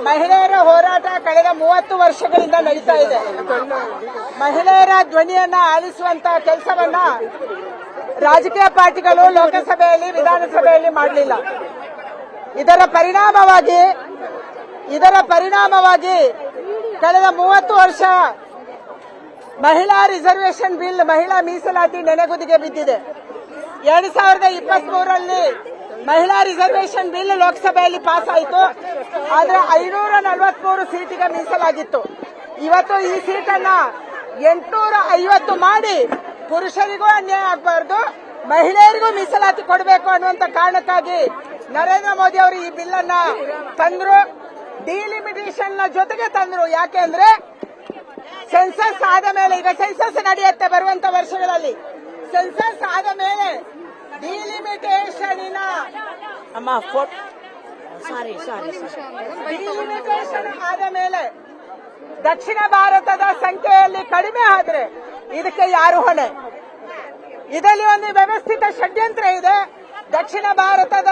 ಮಹಿಳೆಯರ ಹೋರಾಟ ಕಳೆದ 30 ವರ್ಷಗಳಿಂದ ನಡೀತಾ ಇದೆ. ಮಹಿಳೆಯರ ಧ್ವನಿಯನ್ನ ಆಲಿಸುವಂತ ಕೆಲಸವನ್ನ ರಾಜಕೀಯ ಪಾರ್ಟಿಗಳು ಲೋಕಸಭೆಯಲ್ಲಿ ವಿಧಾನಸಭೆಯಲ್ಲಿ ಮಾಡಲಿಲ್ಲ. ಇದರ ಪರಿಣಾಮವಾಗಿ ಕಳೆದ 30 ವರ್ಷ ಮಹಿಳಾ ರಿಸರ್ವೇಶನ್ ಬಿಲ್, ಮಹಿಳಾ ಮೀಸಲಾತಿ ನೆನೆಗುದಿಗೆ ಬಿದ್ದಿದೆ. 2023ರಲ್ಲಿ ಮಹಿಳಾ ರಿಸರ್ವೇಶನ್ ಬಿಲ್ ಲೋಕಸಭೆಯಲ್ಲಿ ಪಾಸ್ ಆಯಿತು. ಆದ್ರೆ 543 ಸೀಟಿಗೆ ಮೀಸಲಾಗಿತ್ತು. ಇವತ್ತು ಈ ಸೀಟನ್ನ 850 ಮಾಡಿ ಪುರುಷರಿಗೂ ಅನ್ಯಾಯ ಆಗಬಾರದು, ಮಹಿಳೆಯರಿಗೂ ಮೀಸಲಾತಿ ಕೊಡಬೇಕು ಅನ್ನುವಂತ ಕಾರಣಕ್ಕಾಗಿ ನರೇಂದ್ರ ಮೋದಿ ಅವರು ಈ ಬಿಲ್ ಅನ್ನ ತಂದ್ರು. ಡಿಲಿಮಿಟೇಷನ್ ನ ಜೊತೆಗೆ ತಂದ್ರು. ಯಾಕೆಂದ್ರೆ ಸೆನ್ಸಸ್ ಆದ ಮೇಲೆ, ಈಗ ಸೆನ್ಸಸ್ ನಡೆಯುತ್ತೆ ಬರುವಂತ ವರ್ಷಗಳಲ್ಲಿ, ಸೆನ್ಸಸ್ ಆದ ಮೇಲೆ ಡಿಲಿಮಿಟೇಷನ್ ಆದ ಮೇಲೆ ದಕ್ಷಿಣ ಭಾರತದ ಸಂಖ್ಯೆಯಲ್ಲಿ ಕಡಿಮೆ ಆದ್ರೆ ಇದಕ್ಕೆ ಯಾರು ಹೊಣೆ? ಇದರಲ್ಲಿ ಒಂದು ವ್ಯವಸ್ಥಿತ ಷಡ್ಯಂತ್ರ ಇದೆ. ದಕ್ಷಿಣ ಭಾರತದ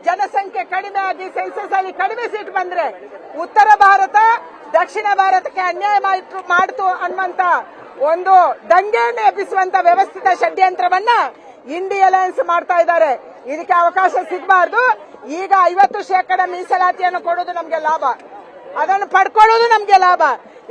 ಜನಸಂಖ್ಯೆ ಕಡಿಮೆ ಆಗಿ ಸೆನ್ಸಸ್ ಅಲ್ಲಿ ಕಡಿಮೆ ಸೀಟ್ ಬಂದ್ರೆ ಉತ್ತರ ಭಾರತ ದಕ್ಷಿಣ ಭಾರತಕ್ಕೆ ಅನ್ಯಾಯ ಮಾಡ್ತು ಅನ್ನುವಂತ ಒಂದು ದಂಗೆಯನ್ನು ಎಬ್ಬಿಸುವಂತ ವ್ಯವಸ್ಥಿತ ಷಡ್ಯಂತ್ರವನ್ನ ಇಂಡಿಯಾ ಅಲಯನ್ಸ್ ಮಾಡ್ತಾ ಇದ್ದಾರೆ. ಇದಕ್ಕೆ ಅವಕಾಶ ಸಿಗಬಾರ್ದು. ಈಗ 50% ಮೀಸಲಾತಿಯನ್ನು ಕೊಡೋದು ನಮ್ಗೆ ಲಾಭ, ಅದನ್ನು ಪಡ್ಕೊಳ್ಳೋದು ನಮ್ಗೆ ಲಾಭ.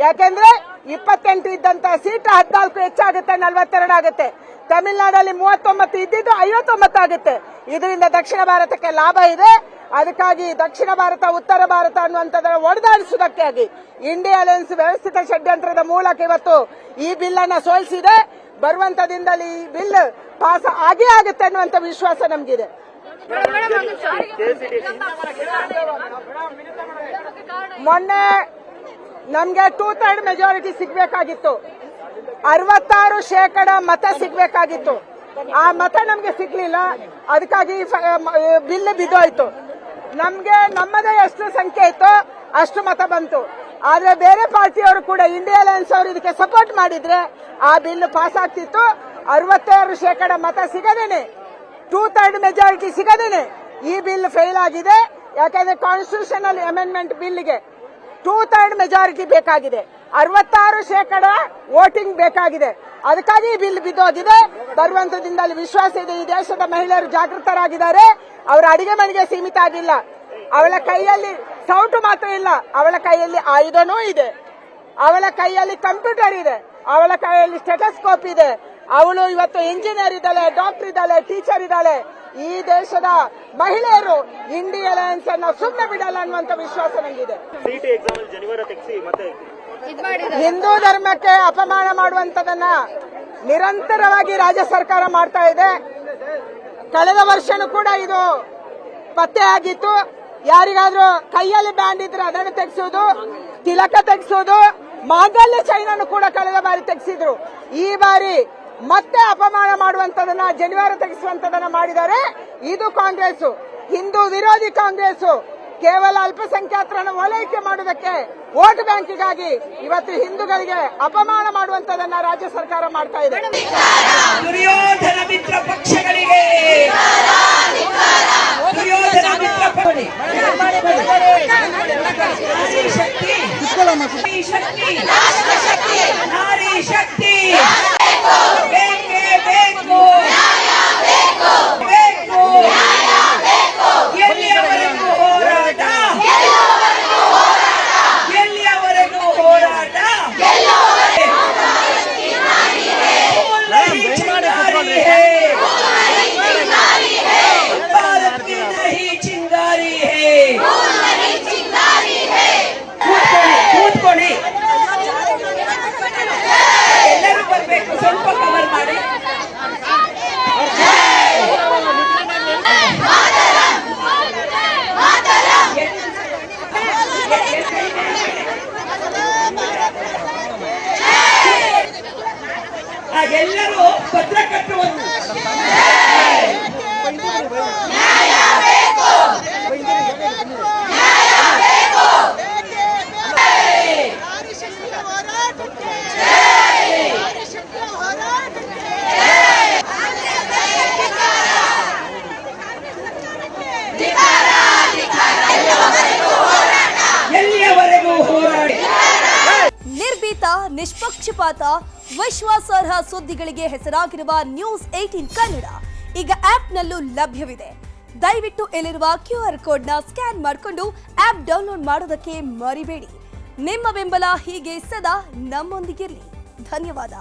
ಯಾಕೆಂದ್ರೆ 28 ಇದ್ದಂತ ಸೀಟ್ 14 ಹೆಚ್ಚಾಗುತ್ತೆ, 42 ಆಗುತ್ತೆ. ತಮಿಳುನಾಡಲ್ಲಿ 39 ಇದ್ದಿದ್ದು 59 ಆಗುತ್ತೆ. ಇದರಿಂದ ದಕ್ಷಿಣ ಭಾರತಕ್ಕೆ ಲಾಭ ಇದೆ. ಅದಕ್ಕಾಗಿ ದಕ್ಷಿಣ ಭಾರತ ಉತ್ತರ ಭಾರತ ಅನ್ನುವಂಥದ್ದನ್ನು ಒಡೆದಾಡಿಸುವುದಕ್ಕಾಗಿ ಇಂಡಿಯಾ ಅಲಯನ್ಸ್ ವ್ಯವಸ್ಥಿತ ಷಡ್ಯಂತ್ರದ ಮೂಲಕ ಇವತ್ತು ಈ ಬಿಲ್ ಅನ್ನ ಸೋಲಿಸಿದೆ. ಬರುವಂತ ದಿನದಲ್ಲಿ ಈ ಬಿಲ್ ಪಾಸ್ ಆಗೇ ಆಗುತ್ತೆ ಅನ್ನುವಂತ ವಿಶ್ವಾಸ ನಮಗಿದೆ. ಮೊನ್ನೆ ನಮ್ಗೆ 2/3 ಮೆಜಾರಿಟಿ ಸಿಗ್ಬೇಕಾಗಿತ್ತು, 66% ಮತ ಸಿಗ್ಬೇಕಾಗಿತ್ತು. ಆ ಮತ ನಮ್ಗೆ ಸಿಗ್ಲಿಲ್ಲ. ಅದಕ್ಕಾಗಿ ಬಿಲ್ ಬಿದ್ದೋಯ್ತು. ನಮ್ಗೆ ನಮ್ಮದೇ ಎಷ್ಟು ಸಂಖ್ಯೆ ಇತ್ತು ಅಷ್ಟು ಮತ ಬಂತು. ಆದ್ರೆ ಬೇರೆ ಪಾರ್ಟಿಯವರು ಕೂಡ ಇಂಡಿಯಾ ಅಲಯನ್ಸ್ ಅವರು ಇದಕ್ಕೆ ಸಪೋರ್ಟ್ ಮಾಡಿದ್ರೆ ಆ ಬಿಲ್ ಪಾಸ್ ಆಗ್ತಿತ್ತು. 66% ಮತ ಸಿಗದೇನೆ, 2/3 ಮೆಜಾರಿಟಿ ಸಿಗದೇನೆ ಈ ಬಿಲ್ ಫೇಲ್ ಆಗಿದೆ. ಯಾಕಂದ್ರೆ ಕಾನ್ಸ್ಟಿಟ್ಯೂಷನಲ್ ಅಮೆಂಡ್ಮೆಂಟ್ ಬಿಲ್ಗೆ 2/3 ಮೆಜಾರಿಟಿ ಬೇಕಾಗಿದೆ, 66% ವೋಟಿಂಗ್ ಬೇಕಾಗಿದೆ. ಅದಕ್ಕಾಗಿ ಈ ಬಿಲ್ ಬಿದ್ದೋಗಿದೆ. ಬರುವಂತ ದಿನದಲ್ಲಿ ವಿಶ್ವಾಸ ಇದೆ. ಈ ದೇಶದ ಮಹಿಳೆಯರು ಜಾಗೃತರಾಗಿದ್ದಾರೆ. ಅವರ ಅಡಿಗೆ ಮನೆಗೆ ಸೀಮಿತ ಆಗಿಲ್ಲ. ಅವಳ ಕೈಯಲ್ಲಿ ಸೌಟು ಮಾತ್ರ ಇಲ್ಲ, ಅವಳ ಕೈಯಲ್ಲಿ ಆಯುಧನೂ ಇದೆ, ಅವಳ ಕೈಯಲ್ಲಿ ಕಂಪ್ಯೂಟರ್ ಇದೆ, ಅವಳ ಕೈಯಲ್ಲಿ ಸ್ಟೆಟಸ್ಕೋಪ್ ಇದೆ. ಅವಳು ಇವತ್ತು ಇಂಜಿನಿಯರ್ ಇದ್ದಾಳೆ, ಡಾಕ್ಟರ್ ಇದ್ದಾಳೆ, ಟೀಚರ್ ಇದ್ದಾಳೆ. ಈ ದೇಶದ ಮಹಿಳೆಯರು ಇಂಡಿಯಾ ಅಲಯನ್ಸ್ ಅನ್ನ ಸುಮ್ಮನೆ ಬಿಡಲ್ಲ ಅನ್ನುವಂತ ವಿಶ್ವಾಸ ನನಗಿದೆ. ಹಿಂದೂ ಧರ್ಮಕ್ಕೆ ಅಪಮಾನ ಮಾಡುವಂತದನ್ನ ನಿರಂತರವಾಗಿ ರಾಜ್ಯ ಸರ್ಕಾರ ಮಾಡ್ತಾ ಇದೆ. ಕಳೆದ ವರ್ಷನೂ ಕೂಡ ಇದು ಪತ್ತೆ ಆಗಿತ್ತು. ಯಾರಿಗಾದ್ರೂ ಕೈಯಲ್ಲಿ ಬ್ಯಾಂಡ್ ಇದ್ರೆ ಅದನ್ನು ತೆಗೆಸೋದು, ತಿಲಕ ತೆಗೆಸೋದು, ಮಾಂಗಲ್ಯ ಚೈನನ್ನು ಕೂಡ ಕಳೆದ ಬಾರಿ ತೆಗೆಸಿದ್ರು. ಈ ಬಾರಿ ಮತ್ತೆ ಅಪಮಾನ ಮಾಡುವಂತದನ್ನ, ಜನಿವಾರ ತೆಗೆಸುವಂತದನ್ನ ಮಾಡಿದ್ದಾರೆ. ಇದು ಕಾಂಗ್ರೆಸ್, ಹಿಂದೂ ವಿರೋಧಿ ಕಾಂಗ್ರೆಸ್. ಕೇವಲ ಅಲ್ಪಸಂಖ್ಯಾತರನ್ನು ಓಲೈಕೆ ಮಾಡುವುದಕ್ಕೆ, ವೋಟ್ ಬ್ಯಾಂಕಿಗಾಗಿ ಇವತ್ತು ಹಿಂದೂಗಳಿಗೆ ಅಪಮಾನ ಮಾಡುವಂತದನ್ನ ರಾಜ್ಯ ಸರ್ಕಾರ ಮಾಡ್ತಾ ಇದೆ. ದುರ್ಯೋಧನ ಮಿತ್ರ ಪಕ್ಷಗಳಿಗೆ ನಾರಿ ಶಕ್ತಿ ಬೇಕೇ ಬೇಕು, ಬೇಕು. ಎಲ್ಲಿಯವರೆಗೂ ಹೋರಾಟ, ಎಲ್ಲಿಯವರೆಗೂ ಹೋರಾಟ. ಭಾರತ್ की नहीं चिंगारी है. ಕೂತ್ಕೊಳ್ಳಿ. ನಿಷ್ಪಕ್ಷಪಾತ, ವಿಶ್ವಾಸಾರ್ಹ ಸುದ್ದಿಗಳಿಗೆ ಹೆಸರಾಗಿರುವ ನ್ಯೂಸ್ 18 ಕನ್ನಡ ಈಗ ಆಪ್ನಲ್ಲೂ ಲಭ್ಯವಿದೆ. ದಯವಿಟ್ಟು ಇಲ್ಲಿರುವ QR ಕೋಡ್ನ ಸ್ಕ್ಯಾನ್ ಮಾಡಿಕೊಂಡು ಆಪ್ ಡೌನ್ಲೋಡ್ ಮಾಡೋದಕ್ಕೆ ಮರಿಬೇಡಿ. ನಿಮ್ಮ ಬೆಂಬಲ ಹೀಗೆ ಸದಾ ನಮ್ಮೊಂದಿಗಿರಲಿ. ಧನ್ಯವಾದ.